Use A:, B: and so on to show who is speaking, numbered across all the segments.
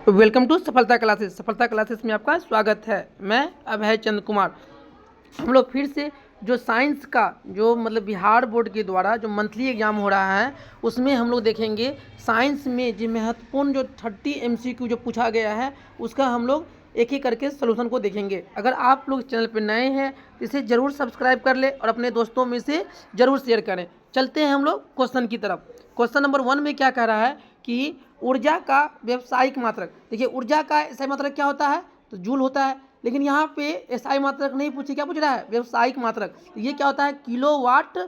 A: Welcome to सफलता classes. सफलता classes में आपका स्वागत है। मैं अभय चंद्र कुमार। हम लोग फिर से जो साइंस का जो मतलब बिहार बोर्ड के द्वारा जो मंथली एग्जाम हो रहा है उसमें हम लोग देखेंगे साइंस में जो महत्वपूर्ण जो 30 MCQ जो पूछा गया है उसका हम लोग एक एक करके सलूशन को देखेंगे। अगर आप लोग चैनल पर नए हैं तो इसे ज़रूर सब्सक्राइब कर ले और अपने दोस्तों में से ज़रूर शेयर करें। चलते हैं हम लोग क्वेश्चन की तरफ। क्वेश्चन नंबर 1 में क्या कह रहा है कि ऊर्जा का व्यावसायिक मात्रक। देखिए ऊर्जा का एसआई मात्रक क्या होता है, तो जूल होता है, लेकिन यहाँ पे एसआई मात्रक नहीं पूछे, क्या पूछ रहा है, व्यावसायिक मात्रक। तो ये क्या होता है, किलोवाट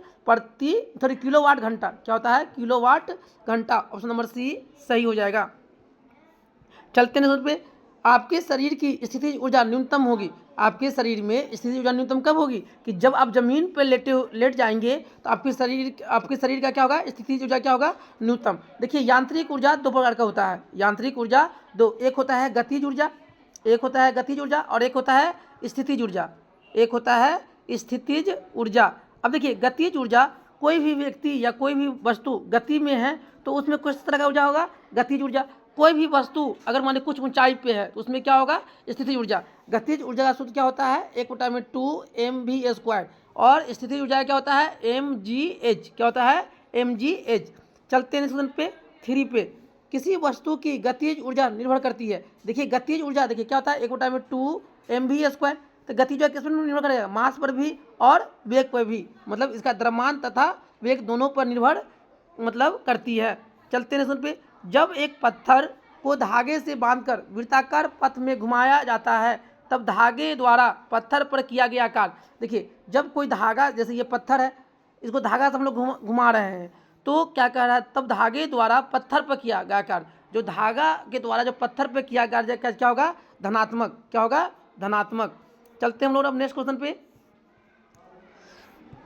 A: किलोवाट घंटा। क्या होता है, किलोवाट घंटा। ऑप्शन नंबर सी सही हो जाएगा। चलते हैं पे, आपके शरीर की स्थिति ऊर्जा न्यूनतम होगी। आपके शरीर में स्थिति ऊर्जा न्यूनतम कब होगी, कि जब आप जमीन पर लेट जाएंगे तो आपके शरीर का क्या होगा, स्थिति ऊर्जा क्या होगा, न्यूनतम। देखिए यांत्रिक ऊर्जा दो प्रकार का होता है। यांत्रिक ऊर्जा दो, एक होता है गतिज ऊर्जा, और एक होता है स्थितिज ऊर्जा। स्थितिज ऊर्जा। अब देखिए गतिज ऊर्जा, कोई भी व्यक्ति या कोई भी वस्तु गति में है तो उसमें किस तरह का ऊर्जा होगा, गतिज ऊर्जा। कोई भी वस्तु अगर मान ली कुछ ऊंचाई पे है तो उसमें क्या होगा, स्थितिज ऊर्जा। गतिज ऊर्जा का सूत्र क्या होता है, 1/2 mv²। और स्थितिज ऊर्जा क्या होता है, mgh। क्या होता है, mgh। चलते हैं क्वेश्चन पे 3 पे। किसी वस्तु की गतिज ऊर्जा निर्भर करती है। देखिए गतिज ऊर्जा देखिए क्या होता है, 1/2 mv²। तो गतिज ऊर्जा किस पर निर्भर करेगा, मास पर भी और वेग पर भी, मतलब इसका द्रव्यमान तथा वेग दोनों पर निर्भर मतलब करती है। चलते हैं क्वेश्चन पे, जब एक पत्थर को धागे से बांधकर वृत्ताकार पथ में घुमाया जाता है तब धागे द्वारा पत्थर पर किया गया कार्य। देखिए जब कोई धागा, जैसे ये पत्थर है, इसको धागा से हम लोग घुमा रहे हैं तो क्या कह रहा है, तब धागे द्वारा पत्थर पर किया गया कार्य, जो धागा के द्वारा जो पत्थर पर किया गया क्या होगा, धनात्मक। क्या होगा, धनात्मक। चलते हम लोग अब नेक्स्ट क्वेश्चन पे।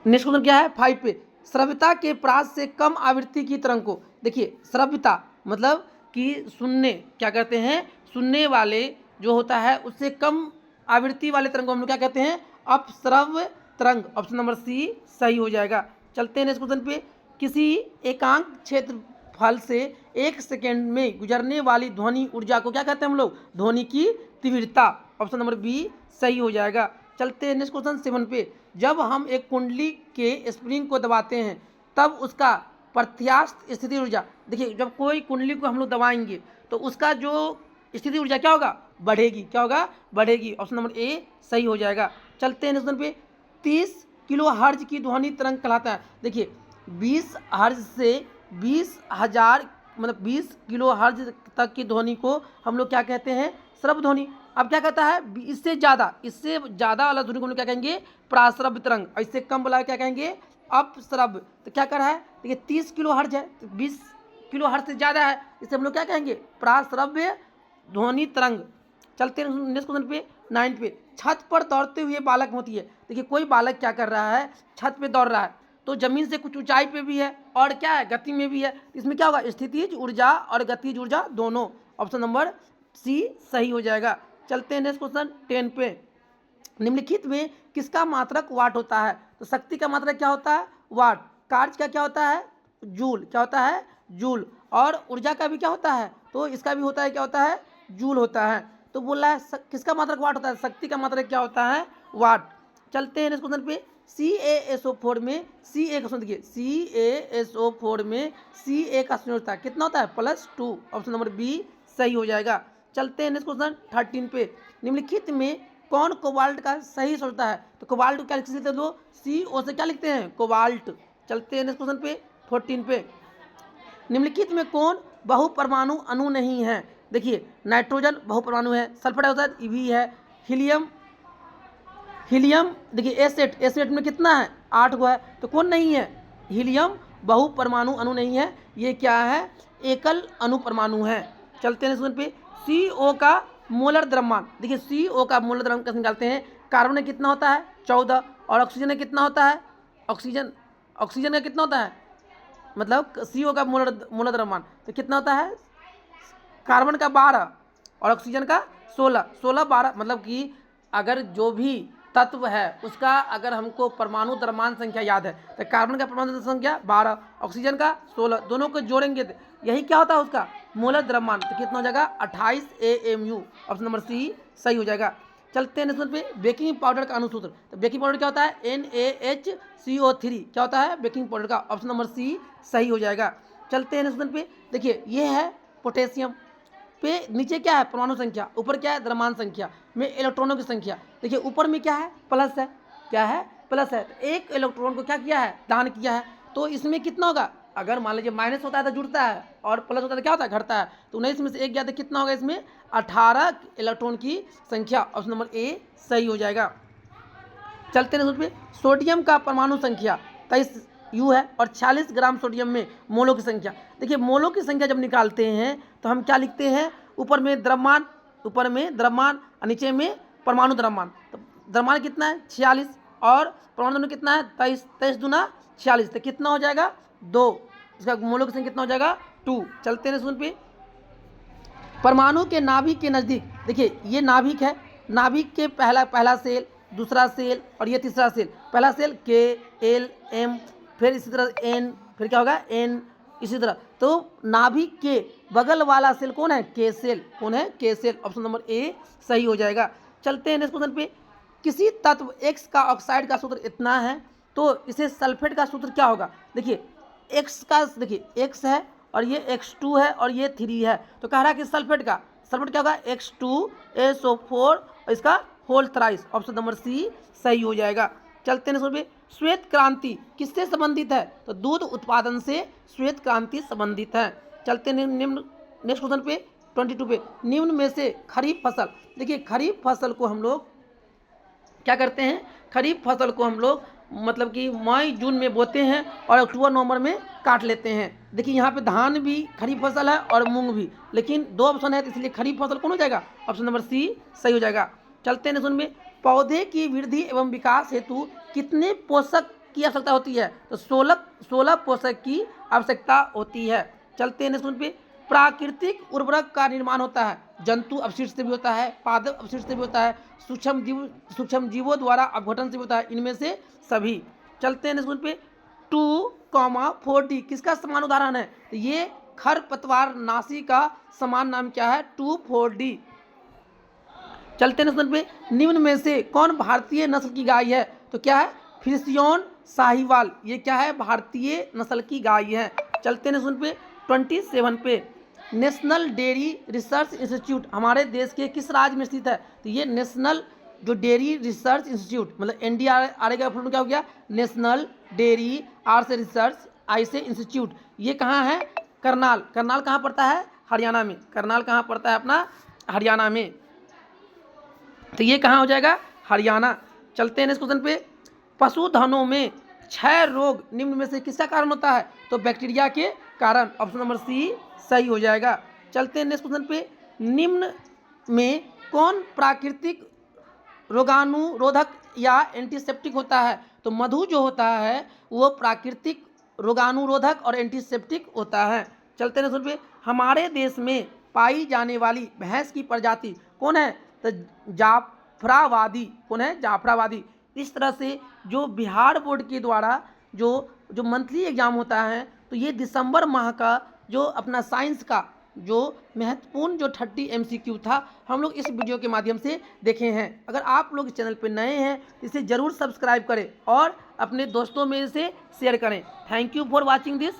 A: नेक्स्ट क्वेश्चन क्या है 5 पे, श्रव्यता के प्रास से कम आवृत्ति की तरंग को। देखिए श्रव्यता मतलब कि सुनने, क्या कहते हैं, सुनने वाले जो होता है उससे कम आवृत्ति वाले तरंग को हम लोग क्या कहते हैं, अपश्रव्य तरंग। ऑप्शन नंबर सी सही हो जाएगा। चलते हैं नेक्स्ट क्वेश्चन पे, किसी एकांक क्षेत्रफल से 1 सेकेंड में गुजरने वाली ध्वनि ऊर्जा को क्या कहते हैं हम लोग, ध्वनि की तीव्रता। ऑप्शन नंबर बी सही हो जाएगा। चलते हैं नेक्स्ट क्वेश्चन 7 पे, जब हम एक कुंडली के स्प्रिंग को दबाते हैं तब उसका प्रत्यास्थ स्थिति ऊर्जा। देखिए जब कोई कुंडली को हम लोग दबाएंगे तो उसका जो स्थिति ऊर्जा क्या होगा, बढ़ेगी। क्या होगा, बढ़ेगी। ऑप्शन नंबर ए सही हो जाएगा। चलते हैं नेक्स्ट पे, 30 किलो हर्ज की ध्वनि तरंग कहलाता है। देखिए 20 हर्ज से 20,000 मतलब 20 किलो हर्ज तक की ध्वनि को हम लोग क्या कहते हैं, श्रव्य ध्वनि। अब क्या कहता है, इससे ज़्यादा वाला ध्वनि को हम लोग क्या कहेंगे, प्राश्रव्य तरंग। इससे कम वाला क्या कहेंगे, अपश्रव्य। तो क्या कर रहा है, देखिए 30 किलो हर्ज है तो 20 किलो हर्ज से ज़्यादा है, इसे हम लोग क्या कहेंगे, प्राश्रव्य ध्वनि तरंग। चलते हैं नेक्स्ट क्वेश्चन पे 9 पे, छत पर दौड़ते हुए बालक होती है। देखिए कोई बालक क्या कर रहा है, छत पे दौड़ रहा है तो जमीन से कुछ ऊंचाई पे भी है और क्या है, गति में भी है। इसमें क्या होगा, स्थितिज ऊर्जा और गतिज ऊर्जा दोनों। ऑप्शन नंबर सी सही हो जाएगा। चलते हैं नेक्स्ट क्वेश्चन 10 पे, निम्नलिखित में किसका मात्रक वाट होता है। तो शक्ति का मात्रक क्या होता है, वाट। कार्य का क्या होता है, जूल। क्या होता है, जूल। और ऊर्जा का भी क्या होता है, तो इसका भी होता है, क्या होता है, जूल होता है। तो बोल रहा है किसका मात्रक वाट होता है, शक्ति का मात्रक क्या होता है, वाट। चलते हैं नेक्स्ट क्वेश्चन पे, CaSO4 में Ca का देखिए CaSO4 में Ca का संयोजकता कितना होता है, +2। ऑप्शन नंबर बी सही हो जाएगा। चलते हैं नेक्स्ट क्वेश्चन 13 पे, निम्नलिखित में कौन कोबाल्ट का सही सोचता है। तो कोबाल्ट को क्या लिखते हैं, दो CO से क्या लिखते हैं, कोबाल्ट। चलते हैं नेक्स्ट क्वेश्चन पे 14 पे, निम्नलिखित में कौन बहुपरमाणु अणु नहीं है। देखिए नाइट्रोजन बहुपरमाणु है, सल्फर डाइऑक्साइड Eb है, हीलियम देखिए एसेट में कितना है, 8 गो है, तो कौन नहीं है, हीलियम बहुपरमाणु अणु नहीं है, ये क्या है, एकल अणु परमाणु है। चलते हैं पे, CO का मोलर द्रव्यमान। देखिए CO का मोलर द्रव्यमान कैसे निकालते हैं, कार्बन में कितना होता है 14 और ऑक्सीजन में कितना होता है, ऑक्सीजन का कितना होता है, मतलब CO का मोलर द्रव्यमान तो कितना होता है, कार्बन का 12 और ऑक्सीजन का 16 12, मतलब कि अगर जो भी तत्व है उसका अगर हमको परमाणु द्रव्यमान संख्या याद है तो कार्बन का परमाणु संख्या 12, ऑक्सीजन का 16, दोनों को जोड़ेंगे तो यही क्या होता है उसका मोलर द्रव्यमान। तो कितना हो जाएगा 28 AMU, ऑप्शन नंबर सी सही हो जाएगा। चलते हैं नेक्स्ट पे बेकिंग पाउडर का अनुसूत्र। तो बेकिंग पाउडर क्या होता है NaHCO3, क्या होता है बेकिंग पाउडर का, ऑप्शन नंबर सी सही हो जाएगा। चलते हैं नेक्स्ट पे, देखिए ये है पोटेशियम पे, नीचे क्या है परमाणु संख्या, ऊपर क्या है द्रव्यमान संख्या में इलेक्ट्रॉनों की संख्या। देखिए ऊपर में क्या है प्लस है, क्या है प्लस है, तो एक इलेक्ट्रॉन को क्या किया है दान किया है, तो इसमें कितना होगा, अगर मान लीजिए माइनस होता है तो जुड़ता है और प्लस होता है तो क्या होता है घटता है, तो 19 में से एक गया तो कितना होगा इसमें 18 इलेक्ट्रॉन की संख्या, ऑप्शन नंबर ए सही हो जाएगा। चलते हैं पे सोडियम का परमाणु संख्या 23 U है और 46 ग्राम सोडियम में मोलों की संख्या। देखिए मोलों की संख्या जब निकालते हैं तो हम क्या लिखते हैं, ऊपर में द्रव्यमान, ऊपर में द्रव्यमान और नीचे में परमाणु द्रव्यमान। तो द्रव्यमान कितना है 46 और परमाणु द्रव्यमान कितना है 23, 23 दूना 46, तो कितना हो जाएगा 2, इसका मोलों की संख्या कितना हो जाएगा 2। चलते हैं सुन पे परमाणु के नाभिक के नज़दीक, देखिए ये नाभिक है, नाभिक के पहला सेल, दूसरा सेल और ये तीसरा सेल, पहला सेल KLM, फिर इसी तरह N, फिर क्या होगा N, इसी तरह। तो नाभिक के बगल वाला सेल कौन है K सेल, कौन है K cell, option number A सही हो जाएगा। चलते हैं नेक्स्ट क्वेश्चन पे, किसी तत्व X का ऑक्साइड का सूत्र इतना है तो इसे सल्फेट का सूत्र क्या होगा। देखिए X का, देखिए X है और ये X2 है और ये 3 है, तो कह रहा है कि सल्फेट क्या होगा X2SO4, इसका whole thrice, option number C सही हो जाएगा। चलते हैं सुनिए श्वेत क्रांति किससे संबंधित है, तो दूध उत्पादन से श्वेत क्रांति संबंधित है। चलते हैं निम्न नेक्स्ट क्वेश्चन पे 22 पे, निम्न में से खरीफ फसल, देखिए खरीफ फसल को हम लोग क्या करते हैं, खरीफ फसल को हम लोग मतलब कि मई जून में बोते हैं और अक्टूबर नवंबर में काट लेते हैं। देखिए यहाँ पे धान भी खरीफ फसल है और मूंग भी, लेकिन 2 ऑप्शन है तो इसलिए खरीफ फसल कौन हो जाएगा, ऑप्शन नंबर सी सही हो जाएगा। चलते हैं सुन में पौधे की वृद्धि एवं विकास हेतु कितने पोषक की आवश्यकता होती है, तो 16 पोषक की आवश्यकता होती है। चलते हैं सुन पे प्राकृतिक उर्वरक का निर्माण होता है जंतु अपशिष्ट से भी होता है, पादप अपशिष्ट से भी होता है, सूक्ष्म जीवों द्वारा अपघटन से भी होता है, इनमें से सभी। चलते हैं सुन पे 2,4D किसका समान उदाहरण है, तो ये खरपतवार नाशी का समान नाम क्या है 2,4D। चलते हैं सुन पे निम्न में से कौन भारतीय नस्ल की गाय है, तो क्या है फ्रिसियन साहिवाल, ये क्या है भारतीय नस्ल की गाय है। चलते हैं सुन पे 27 पे नेशनल डेयरी रिसर्च इंस्टीट्यूट हमारे देश के किस राज्य में स्थित है, तो ये नेशनल जो डेयरी रिसर्च इंस्टीट्यूट मतलब NDRI का फुल क्या हो गया नेशनल डेयरी आर्ट्स रिसर्च ऐसे इंस्टीट्यूट, ये कहाँ है करनाल कहाँ पड़ता है हरियाणा में, करनाल कहाँ पड़ता है अपना हरियाणा में, तो ये कहाँ हो जाएगा हरियाणा। चलते हैं इस क्वेश्चन पे पशुधनों में क्षय रोग निम्न में से किसका कारण होता है, तो बैक्टीरिया के कारण, ऑप्शन नंबर सी सही हो जाएगा। चलते हैं नेक्स्ट क्वेश्चन पे निम्न में कौन प्राकृतिक रोगाणुरोधक या एंटीसेप्टिक होता है, तो मधु जो होता है वो प्राकृतिक रोगाणुरोधक और एंटीसेप्टिक होता है। चलते हैं सुन पे हमारे देश में पाई जाने वाली भैंस की प्रजाति कौन है, तो जाफराबादी, कौन है जाफराबादी। इस तरह से जो बिहार बोर्ड के द्वारा जो मंथली एग्जाम होता है तो ये दिसंबर माह का जो अपना साइंस का जो महत्वपूर्ण जो 30 MCQ था हम लोग इस वीडियो के माध्यम से देखे हैं। अगर आप लोग इस चैनल पर नए हैं तो इसे ज़रूर सब्सक्राइब करें और अपने दोस्तों में इसे शेयर करें। Thank you for watching this.